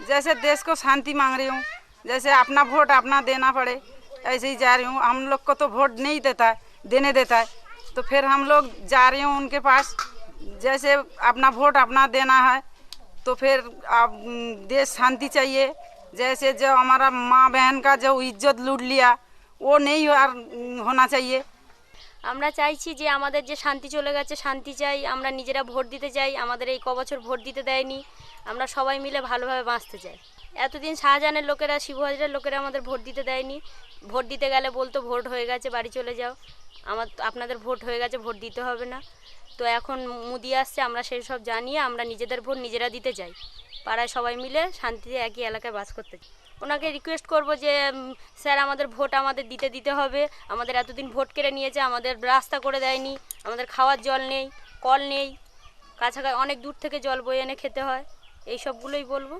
जैसे देश को शांति मांग रही हूँ, जैसे अपना वोट अपना देना पड़े, ऐसे ही जा रही हूँ। हम लोग को तो वोट नहीं देता है, देने देता है, तो फिर हम लोग जा रही हूँ उनके पास। जैसे अपना वोट अपना देना है, तो फिर अब देश शांति चाहिए। जैसे जो हमारा माँ बहन का जो इज्जत लूट लिया, वो नहीं होना चाहिए। আমরা চাইছি যে আমাদের যে শান্তি চলে গেছে, শান্তি চাই। আমরা নিজেরা ভোট দিতে চাই, আমাদের এই কবছর ভোট দিতে দেয়নি। আমরা সবাই মিলে ভালোভাবে বাঁচতে চাই। এতদিন শাহজাহানের লোকেরা, শিবু হাজরার লোকেরা আমাদের ভোট দিতে দেয়নি। ভোট দিতে গেলে বলতো ভোট হয়ে গেছে, বাড়ি চলে যাও, আপনাদের ভোট হয়ে গেছে, ভোট দিতে হবে না। তো এখন মোদি আসছে, আমরা সেই সব জানিয়ে আমরা নিজেদের ভোট নিজেরা দিতে চাই। পাড়ায় সবাই মিলে শান্তিতে একই এলাকায় বাস করতে চাই। ওনাকে রিকোয়েস্ট করব যে স্যার আমাদের ভোট আমাদের দিতে হবে। আমাদের এতদিন ভোট কেড়ে নিয়েছে, আমাদের রাস্তা করে দেয়নি, আমাদের খাওয়ার জল নেই, কল নেই, কাছাকাছি অনেক দূর থেকে জল বয়ে এনে খেতে হয়। এই সবগুলোই বলবো।